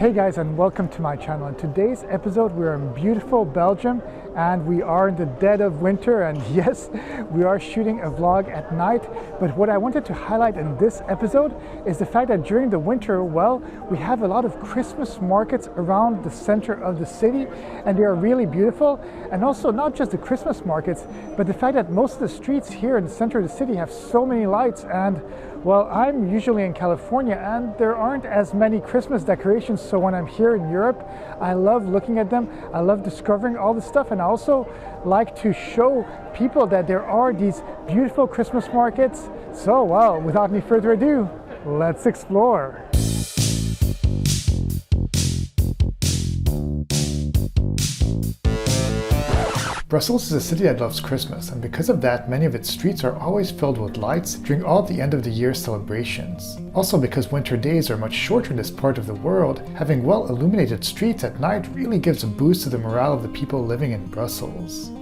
Hey guys, and welcome to my channel. In today's episode we're in beautiful Belgium and we are in the dead of winter, and yes, we are shooting a vlog at night. But what I wanted to highlight in this episode is the fact that during the winter, well, we have a lot of Christmas markets around the center of the city, and they are really beautiful. And also not just the Christmas markets, but the fact that most of the streets here in the center of the city have so many lights. And well, I'm usually in California and there aren't as many Christmas decorations, so when I'm here in Europe, I love looking at them. I love discovering all this stuff, and I also like to show people that there are these beautiful Christmas markets. So, well, without any further ado, let's explore. Brussels is a city that loves Christmas, and because of that, many of its streets are always filled with lights during all the end of the year celebrations. Also, because winter days are much shorter in this part of the world, having well-illuminated streets at night really gives a boost to the morale of the people living in Brussels.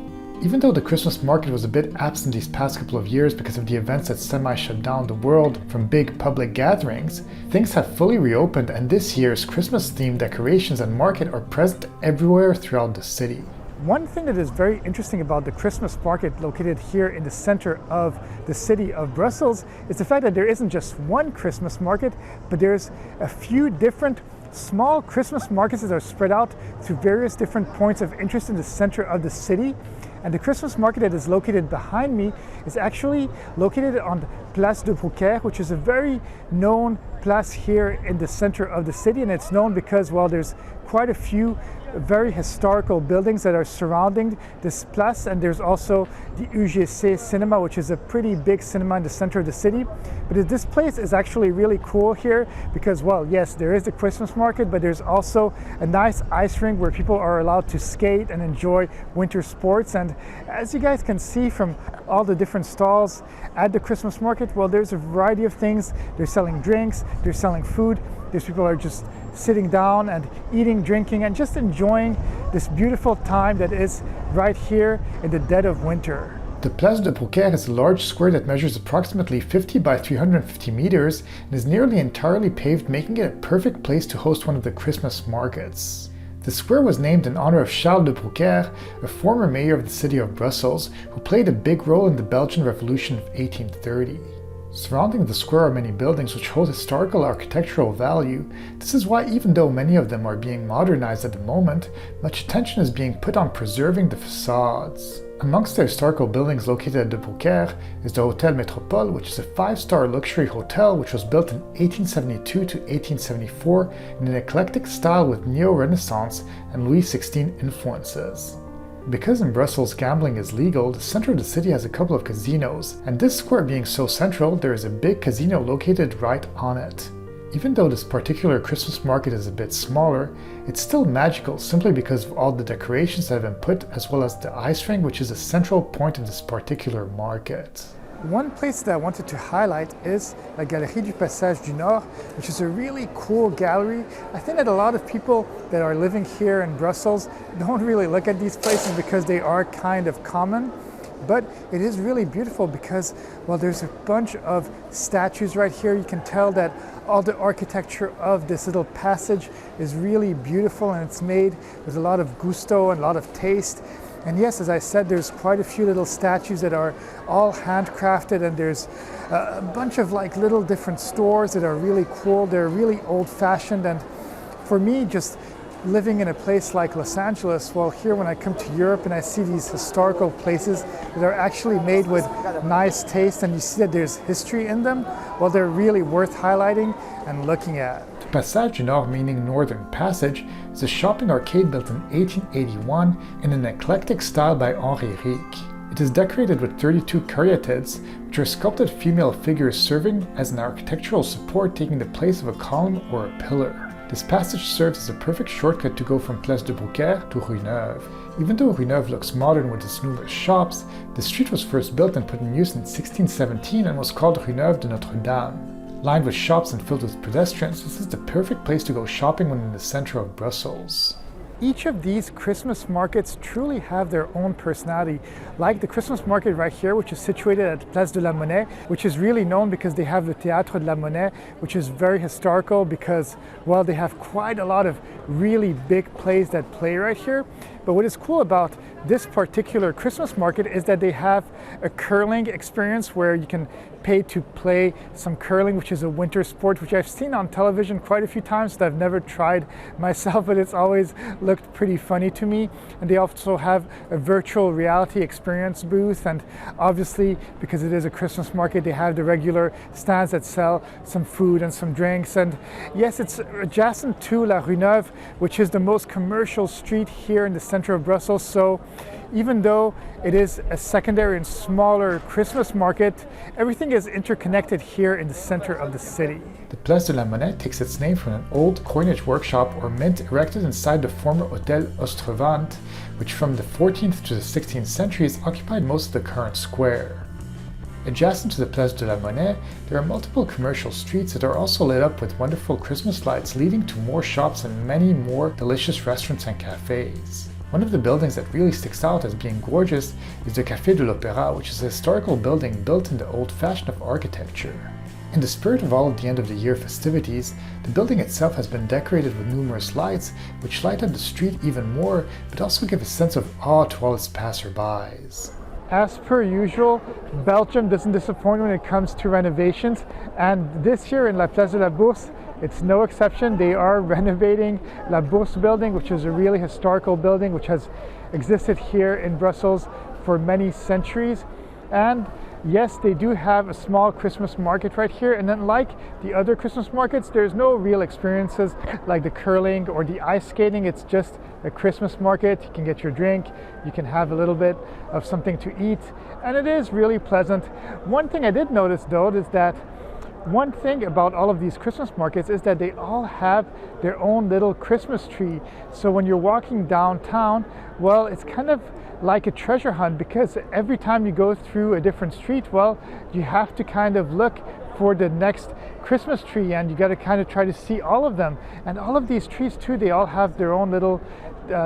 Even though the Christmas market was a bit absent these past couple of years because of the events that semi-shut down the world from big public gatherings, things have fully reopened, and this year's Christmas-themed decorations and market are present everywhere throughout the city. One thing that is very interesting about the Christmas market located here in the center of the city of Brussels is the fact that there isn't just one Christmas market, but there's a few different small Christmas markets that are spread out through various different points of interest in the center of the city. And the Christmas market that is located behind me is actually located on Place Debrouckere, which is a very known place here in the center of the city. And it's known because, well, there's quite a few very historical buildings that are surrounding this place, and there's also the UGC cinema, which is a pretty big cinema in the center of the city. But this place is actually really cool here because, well, yes, there is the Christmas market, but there's also a nice ice rink where people are allowed to skate and enjoy winter sports. And as you guys can see from all the different stalls at the Christmas market, well, there's a variety of things. They're selling drinks, they're selling food, there's people are just sitting down and eating, drinking, and just enjoying this beautiful time that is right here in the dead of winter. The Place Debrouckere is a large square that measures approximately 50 by 350 meters and is nearly entirely paved, making it a perfect place to host one of the Christmas markets. The square was named in honor of Charles de Brouckère, a former mayor of the city of Brussels, who played a big role in the Belgian Revolution of 1830. Surrounding the square are many buildings which hold historical architectural value. This is why, even though many of them are being modernized at the moment, much attention is being put on preserving the facades. Amongst the historical buildings located at De Brouckère is the Hotel Métropole, which is a 5-star luxury hotel which was built in 1872 to 1874 in an eclectic style with Neo-Renaissance and Louis XVI influences. Because in Brussels gambling is legal, the center of the city has a couple of casinos, and this square being so central, there is a big casino located right on it. Even though this particular Christmas market is a bit smaller, it's still magical simply because of all the decorations that have been put, as well as the ice rink, which is a central point of this particular market. One place that I wanted to highlight is la Galerie du Nord, which is a really cool gallery. I think that a lot of people that are living here in Brussels don't really look at these places because they are kind of common. But it is really beautiful because, well, there's a bunch of statues right here. You can tell that all the architecture of this little passage is really beautiful, and it's made with a lot of gusto and a lot of taste. And yes, as I said, there's quite a few little statues that are all handcrafted, and there's a bunch of like little different stores that are really cool. They're really old-fashioned, and for me, just living in a place like Los Angeles, well, here when I come to Europe and I see these historical places that are actually made with nice taste, and you see that there's history in them, well, they're really worth highlighting and looking at. Passage du Nord, meaning Northern Passage, is a shopping arcade built in 1881 in an eclectic style by Henri Ric. It is decorated with 32 caryatids, which are sculpted female figures serving as an architectural support, taking the place of a column or a pillar. This passage serves as a perfect shortcut to go from Place Debrouckere to Rue Neuve. Even though Rue Neuve looks modern with its numerous shops, the street was first built and put in use in 1617 and was called Rue Neuve de Notre Dame. Lined with shops and filled with pedestrians, this is the perfect place to go shopping when in the center of Brussels. Each of these Christmas markets truly have their own personality, like the Christmas market right here, which is situated at Place de la Monnaie, which is really known because they have the Théâtre de la Monnaie, which is very historical because, well, they have quite a lot of really big plays that play right here. But what is cool about this particular Christmas market is that they have a curling experience where you can pay to play some curling, which is a winter sport, which I've seen on television quite a few times, but I've never tried myself, but it's always looked pretty funny to me. And they also have a virtual reality experience booth, and obviously because it is a Christmas market, they have the regular stands that sell some food and some drinks. And yes, it's adjacent to La Rue Neuve, which is the most commercial street here in the center of Brussels. So even though it is a secondary and smaller Christmas market, everything is interconnected here in the center of the city. The Place de la Monnaie takes its name from an old coinage workshop or mint erected inside the former Hotel Métropole, which from the 14th to the 16th centuries occupied most of the current square. Adjacent to the Place de la Monnaie, there are multiple commercial streets that are also lit up with wonderful Christmas lights, leading to more shops and many more delicious restaurants and cafes. One of the buildings that really sticks out as being gorgeous is the Café de l'Opéra, which is a historical building built in the old fashion of architecture. In the spirit of all of the end of the year festivities, the building itself has been decorated with numerous lights, which light up the street even more, but also give a sense of awe to all its passerbys. As per usual, Belgium doesn't disappoint when it comes to renovations, and this year in La Place de la Bourse, it's no exception. They are renovating La Bourse building, which is a really historical building which has existed here in Brussels for many centuries. And yes, they do have a small Christmas market right here, and then like the other Christmas markets, there's no real experiences like the curling or the ice skating. It's just a Christmas market. You can get your drink, you can have a little bit of something to eat, and it is really pleasant. One thing I did notice though is that one thing about all of these Christmas markets is that they all have their own little Christmas tree. So when you're walking downtown, well, it's kind of like a treasure hunt, because every time you go through a different street, well, you have to kind of look for the next Christmas tree, and you got to kind of try to see all of them. And all of these trees too, they all have their own little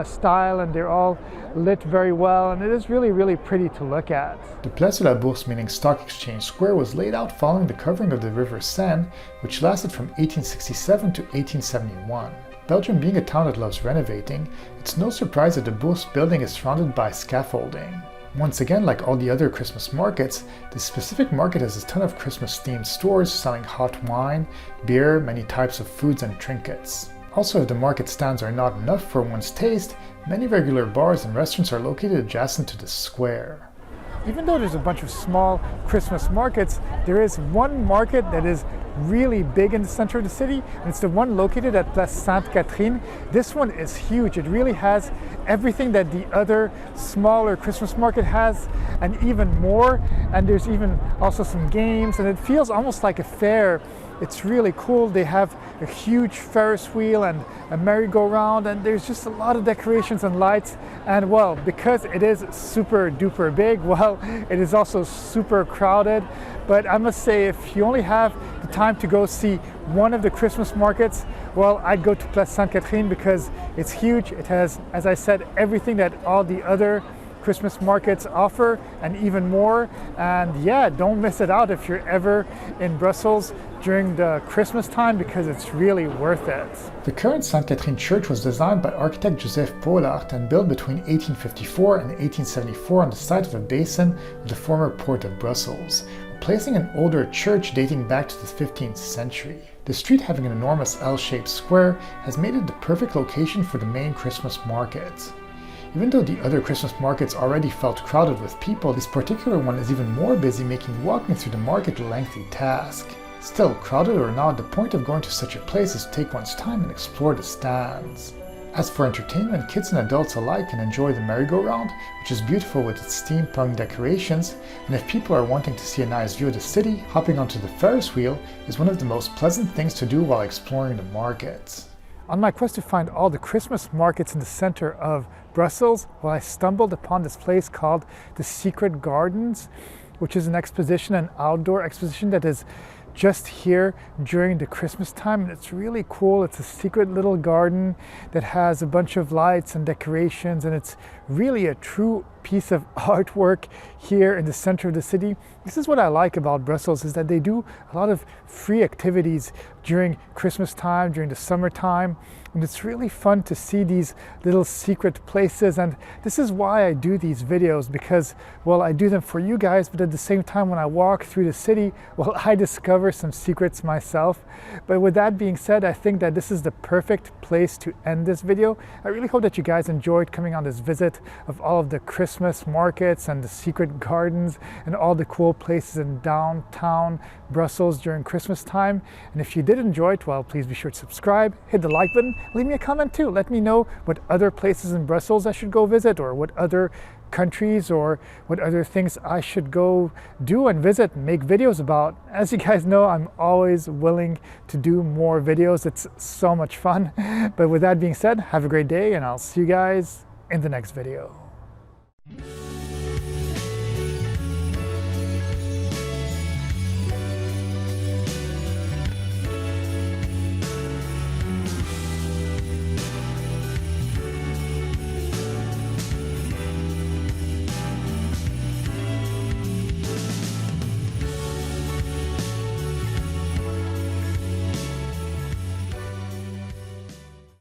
style, and they're all lit very well, and it is really, really pretty to look at. The Place de la Bourse, meaning Stock Exchange Square, was laid out following the covering of the River Seine, which lasted from 1867 to 1871. Belgium being a town that loves renovating, it's no surprise that the Bourse building is surrounded by scaffolding. Once again, like all the other Christmas markets, this specific market has a ton of Christmas-themed stores selling hot wine, beer, many types of foods and trinkets. Also, if the market stands are not enough for one's taste, many regular bars and restaurants are located adjacent to the square. Even though there's a bunch of small Christmas markets, there is one market that is really big in the center of the city, and it's the one located at Place Sainte-Catherine. This one is huge. It really has everything that the other smaller Christmas market has, and even more. And there's even also some games, and it feels almost like a fair. It's really cool. They have a huge Ferris wheel and a merry-go-round, and there's just a lot of decorations and lights. And well, because it is super duper big, well, it is also super crowded. But I must say, if you only have the time to go see one of the Christmas markets, well, I'd go to Place Sainte-Catherine because it's huge. It has, as I said, everything that all the other Christmas markets offer and even more. And yeah, don't miss it out if you're ever in Brussels during the Christmas time, because it's really worth it. The current Sainte-Catherine church was designed by architect Joseph Paulart and built between 1854 and 1874 on the site of a basin of the former port of Brussels, replacing an older church dating back to the 15th century. The street, having an enormous L-shaped square, has made it the perfect location for the main Christmas market. Even though the other Christmas markets already felt crowded with people, this particular one is even more busy, making walking through the market a lengthy task. Still, crowded or not, the point of going to such a place is to take one's time and explore the stands. As for entertainment, kids and adults alike can enjoy the merry-go-round, which is beautiful with its steampunk decorations, and if people are wanting to see a nice view of the city, hopping onto the Ferris wheel is one of the most pleasant things to do while exploring the market. On my quest to find all the Christmas markets in the center of Brussels, well, I stumbled upon this place called the Secret Gardens, which is an exposition, an outdoor exposition that is just here during the Christmas time, and it's really cool. It's a secret little garden that has a bunch of lights and decorations, and it's really a true piece of artwork here in the center of the city. This is what I like about Brussels, is that they do a lot of free activities during Christmas time, during the summertime, and it's really fun to see these little secret places. And this is why I do these videos, because, well, I do them for you guys, but at the same time, when I walk through the city, well, I discover some secrets myself. But with that being said, I think that this is the perfect place to end this video. I really hope that you guys enjoyed coming on this visit of all of the Christmas markets and the secret gardens and all the cool places in downtown Brussels during Christmas time. And if you did enjoy it, well, please be sure to subscribe, hit the like button, leave me a comment too. Let me know what other places in Brussels I should go visit, or what other countries, or what other things I should go do and visit and make videos about. As you guys know, I'm always willing to do more videos. It's so much fun. But with that being said, have a great day, and I'll see you guys in the next video.